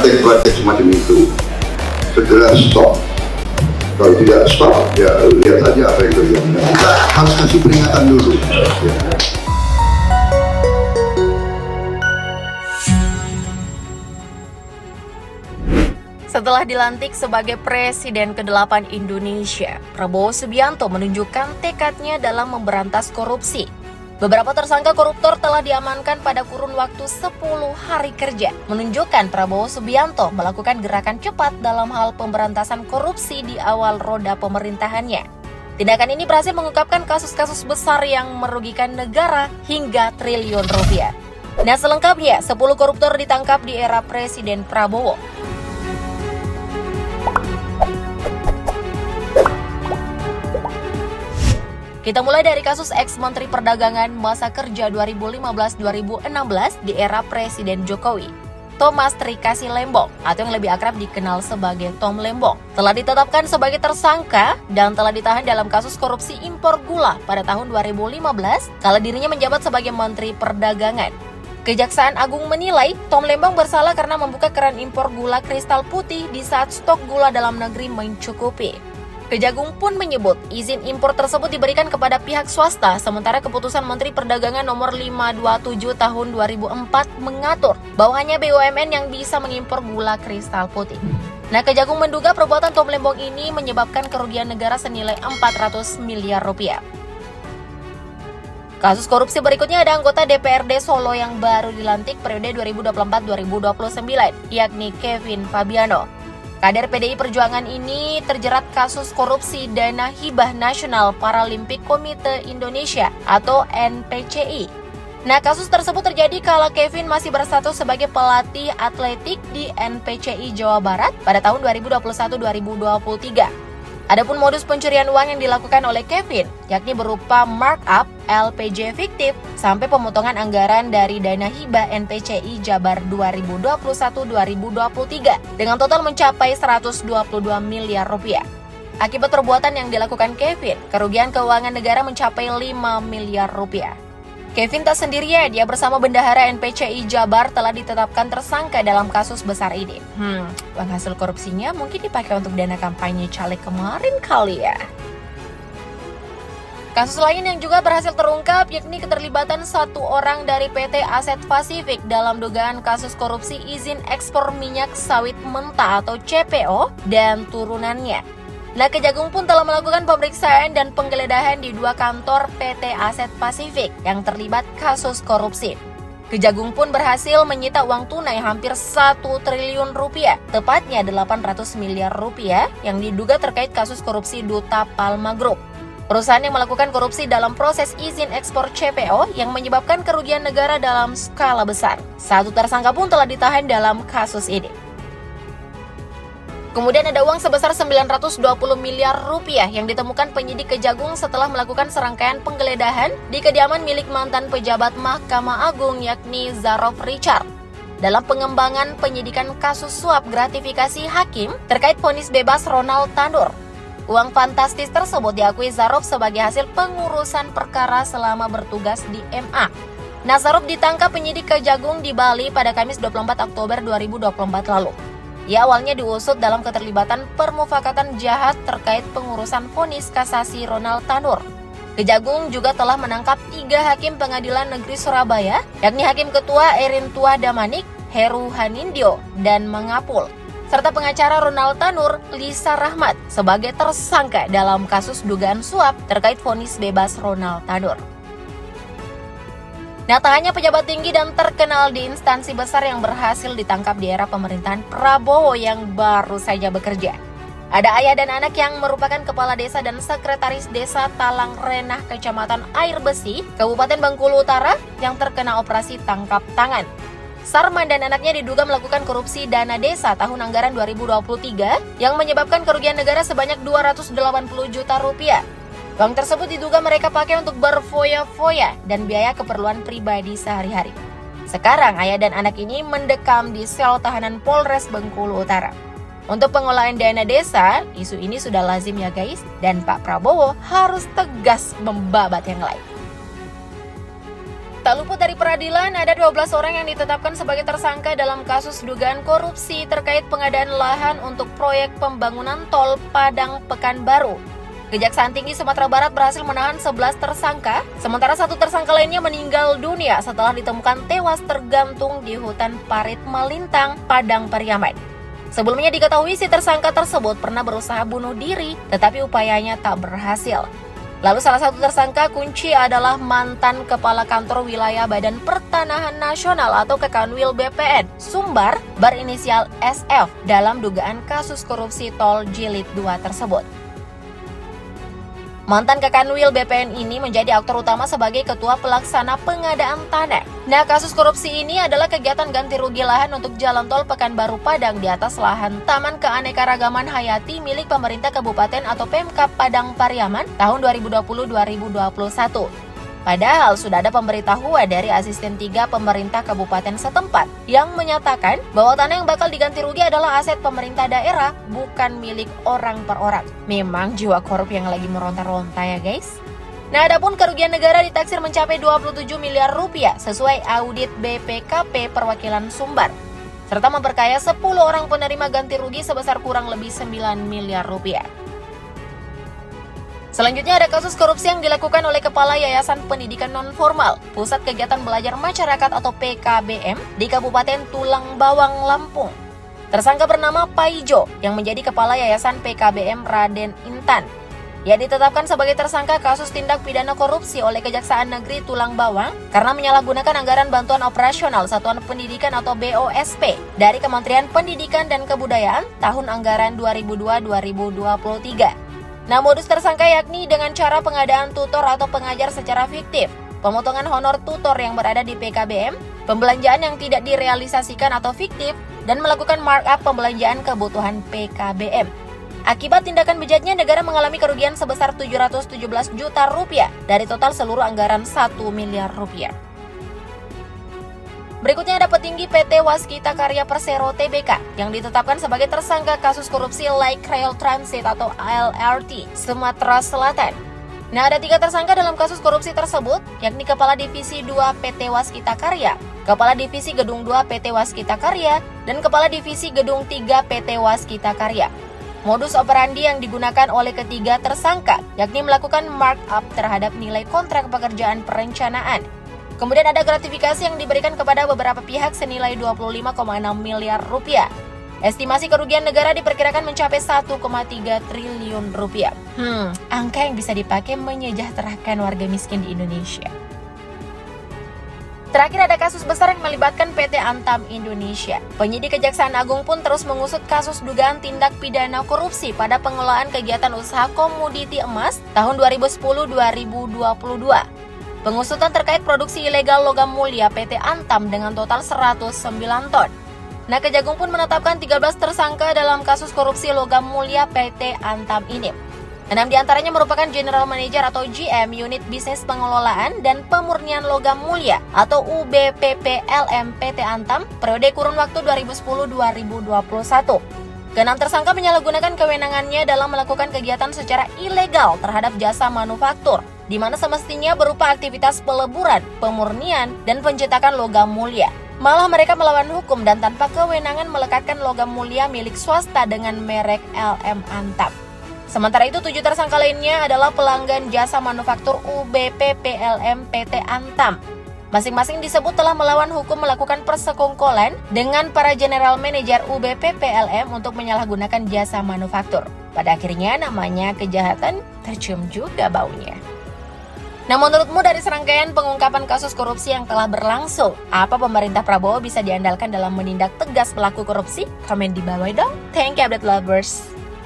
praktek-praktek semacam itu segera stop. Kalau tidak stop, ya lihat saja apa yang terjadi. Kita harus kasih peringatan dulu. Ya. Setelah dilantik sebagai Presiden ke-8 Indonesia, Prabowo Subianto menunjukkan tekadnya dalam memberantas korupsi. Beberapa tersangka koruptor telah diamankan pada kurun waktu 10 hari kerja, menunjukkan Prabowo Subianto melakukan gerakan cepat dalam hal pemberantasan korupsi di awal roda pemerintahannya. Tindakan ini berhasil mengungkapkan kasus-kasus besar yang merugikan negara hingga triliun rupiah. Nah, selengkapnya 10 koruptor ditangkap di era Presiden Prabowo. Kita mulai dari kasus ex-Menteri Perdagangan masa kerja 2015-2016 di era Presiden Jokowi. Thomas Trikasih Lembong, atau yang lebih akrab dikenal sebagai Tom Lembong, telah ditetapkan sebagai tersangka dan telah ditahan dalam kasus korupsi impor gula pada tahun 2015 kala dirinya menjabat sebagai Menteri Perdagangan. Kejaksaan Agung menilai Tom Lembong bersalah karena membuka keran impor gula kristal putih di saat stok gula dalam negeri mencukupi. Kejagung pun menyebut izin impor tersebut diberikan kepada pihak swasta, sementara keputusan Menteri Perdagangan nomor 527 tahun 2004 mengatur bahwa hanya BUMN yang bisa mengimpor gula kristal putih. Nah, Kejagung menduga perbuatan Tom Lembong ini menyebabkan kerugian negara senilai 400 miliar rupiah. Kasus korupsi berikutnya ada anggota DPRD Solo yang baru dilantik periode 2024-2029, yakni Kevin Fabiano. Kader PDI Perjuangan ini terjerat kasus korupsi dana hibah Nasional Paralimpik Komite Indonesia atau NPCI. Nah, kasus tersebut terjadi kala Kevin masih berstatus sebagai pelatih atletik di NPCI Jawa Barat pada tahun 2021-2023. Adapun modus pencurian uang yang dilakukan oleh Kevin, yakni berupa markup, LPJ fiktif, sampai pemotongan anggaran dari dana hibah NPCI Jabar 2021-2023 dengan total mencapai 122 miliar rupiah. Akibat perbuatan yang dilakukan Kevin, kerugian keuangan negara mencapai 5 miliar rupiah. Kevin tak sendirian, dia bersama bendahara NPCI Jabar telah ditetapkan tersangka dalam kasus besar ini. Uang hasil korupsinya mungkin dipakai untuk dana kampanye caleg kemarin kali ya. Kasus lain yang juga berhasil terungkap yakni keterlibatan satu orang dari PT Aset Pasifik dalam dugaan kasus korupsi izin ekspor minyak sawit mentah atau CPO dan turunannya. Nah, Kejagung pun telah melakukan pemeriksaan dan penggeledahan di 2 kantor PT Aset Pasifik yang terlibat kasus korupsi. Kejagung pun berhasil menyita uang tunai hampir 1 triliun rupiah, tepatnya 800 miliar rupiah yang diduga terkait kasus korupsi Duta Palma Group. Perusahaan yang melakukan korupsi dalam proses izin ekspor CPO yang menyebabkan kerugian negara dalam skala besar. 1 tersangka pun telah ditahan dalam kasus ini. Kemudian ada uang sebesar 920 miliar rupiah yang ditemukan penyidik Kejagung setelah melakukan serangkaian penggeledahan di kediaman milik mantan pejabat Mahkamah Agung yakni Zarof Richard. Dalam pengembangan penyidikan kasus suap gratifikasi hakim terkait vonis bebas Ronald Tanur. Uang fantastis tersebut diakui Zarof sebagai hasil pengurusan perkara selama bertugas di MA. Nah, Zarof ditangkap penyidik Kejagung di Bali pada Kamis 24 Oktober 2024 lalu. Ia awalnya diusut dalam keterlibatan permufakatan jahat terkait pengurusan vonis kasasi Ronald Tanur. Kejagung juga telah menangkap 3 hakim pengadilan negeri Surabaya, yakni Hakim Ketua Erin Tua Damanik, Heru Hanindyo, dan Mangapul, serta pengacara Ronald Tanur, Lisa Rahmat, sebagai tersangka dalam kasus dugaan suap terkait vonis bebas Ronald Tanur. Nah, tak hanya pejabat tinggi dan terkenal di instansi besar yang berhasil ditangkap di era pemerintahan Prabowo yang baru saja bekerja. Ada ayah dan anak yang merupakan kepala desa dan sekretaris desa Talang Renah, Kecamatan Air Besi, Kabupaten Bengkulu Utara yang terkena operasi tangkap tangan. Sarman dan anaknya diduga melakukan korupsi dana desa tahun anggaran 2023 yang menyebabkan kerugian negara sebanyak 280 juta rupiah. Uang tersebut diduga mereka pakai untuk berfoya-foya dan biaya keperluan pribadi sehari-hari. Sekarang ayah dan anak ini mendekam di sel tahanan Polres Bengkulu Utara. Untuk pengolahan dana desa, isu ini sudah lazim ya guys, dan Pak Prabowo harus tegas membabat yang lain. Tak luput dari peradilan, ada 12 orang yang ditetapkan sebagai tersangka dalam kasus dugaan korupsi terkait pengadaan lahan untuk proyek pembangunan tol Padang Pekanbaru. Kejaksaan Tinggi Sumatera Barat berhasil menahan 11 tersangka, sementara satu tersangka lainnya meninggal dunia setelah ditemukan tewas tergantung di hutan Parit Malintang, Padang Pariaman. Sebelumnya diketahui si tersangka tersebut pernah berusaha bunuh diri, tetapi upayanya tak berhasil. Lalu salah satu tersangka kunci adalah mantan Kepala Kantor Wilayah Badan Pertanahan Nasional atau Kekanwil BPN, Sumbar, berinisial SF, dalam dugaan kasus korupsi tol Jilid 2 tersebut. Mantan Kekanwil BPN ini menjadi aktor utama sebagai ketua pelaksana pengadaan tanah. Nah, kasus korupsi ini adalah kegiatan ganti rugi lahan untuk jalan tol Pekanbaru Padang di atas lahan Taman Keanekaragaman Hayati milik pemerintah kabupaten atau Pemkab Padang Pariaman tahun 2020-2021. Padahal sudah ada pemberitahuan dari asisten 3 pemerintah kabupaten setempat yang menyatakan bahwa tanah yang bakal diganti rugi adalah aset pemerintah daerah, bukan milik orang per orang. Memang jiwa korup yang lagi meronta-ronta ya guys. Nah, adapun kerugian negara ditaksir mencapai 27 miliar rupiah sesuai audit BPKP perwakilan Sumbar, serta memperkaya 10 orang penerima ganti rugi sebesar kurang lebih 9 miliar rupiah. Selanjutnya ada kasus korupsi yang dilakukan oleh Kepala Yayasan Pendidikan Non-Formal Pusat Kegiatan Belajar Masyarakat atau PKBM di Kabupaten Tulang Bawang, Lampung. Tersangka bernama Paijo yang menjadi Kepala Yayasan PKBM Raden Intan. Ia ditetapkan sebagai tersangka kasus tindak pidana korupsi oleh Kejaksaan Negeri Tulang Bawang karena menyalahgunakan anggaran bantuan operasional Satuan Pendidikan atau BOSP dari Kementerian Pendidikan dan Kebudayaan tahun anggaran 2002-2023. Nah, modus tersangka yakni dengan cara pengadaan tutor atau pengajar secara fiktif, pemotongan honor tutor yang berada di PKBM, pembelanjaan yang tidak direalisasikan atau fiktif, dan melakukan markup pembelanjaan kebutuhan PKBM. Akibat tindakan bejatnya, negara mengalami kerugian sebesar 717 juta rupiah dari total seluruh anggaran 1 miliar rupiah. Berikutnya ada petinggi PT Waskita Karya Persero Tbk yang ditetapkan sebagai tersangka kasus korupsi Light Rail Transit atau LRT Sumatera Selatan. Nah, ada 3 tersangka dalam kasus korupsi tersebut, yakni Kepala Divisi 2 PT Waskita Karya, Kepala Divisi Gedung 2 PT Waskita Karya, dan Kepala Divisi Gedung 3 PT Waskita Karya. Modus operandi yang digunakan oleh ketiga tersangka, yakni melakukan markup terhadap nilai kontrak pekerjaan perencanaan. Kemudian ada gratifikasi yang diberikan kepada beberapa pihak senilai 25,6 miliar rupiah. Estimasi kerugian negara diperkirakan mencapai 1,3 triliun rupiah. Angka yang bisa dipakai menyejahterakan warga miskin di Indonesia. Terakhir ada kasus besar yang melibatkan PT Antam Indonesia. Penyidik Kejaksaan Agung pun terus mengusut kasus dugaan tindak pidana korupsi pada pengelolaan kegiatan usaha komoditi emas tahun 2010-2022. Pengusutan terkait produksi ilegal logam mulia PT Antam dengan total 109 ton. Nah, Kejagung pun menetapkan 13 tersangka dalam kasus korupsi logam mulia PT Antam ini. 6 diantaranya merupakan General Manager atau GM Unit Bisnis Pengelolaan dan Pemurnian Logam Mulia atau UBPPLM PT Antam periode kurun waktu 2010-2021. Keenam tersangka menyalahgunakan kewenangannya dalam melakukan kegiatan secara ilegal terhadap jasa manufaktur, di mana semestinya berupa aktivitas peleburan, pemurnian, dan pencetakan logam mulia. Malah mereka melawan hukum dan tanpa kewenangan melekatkan logam mulia milik swasta dengan merek LM Antam. Sementara itu, 7 tersangka lainnya adalah pelanggan jasa manufaktur UBPPLM PT Antam. Masing-masing disebut telah melawan hukum melakukan persekongkolan dengan para General Manager UBPPLM untuk menyalahgunakan jasa manufaktur. Pada akhirnya namanya kejahatan tercium juga baunya. Nah, menurutmu dari serangkaian pengungkapan kasus korupsi yang telah berlangsung, apa pemerintah Prabowo bisa diandalkan dalam menindak tegas pelaku korupsi? Komen di bawah dong. Thank you update lovers.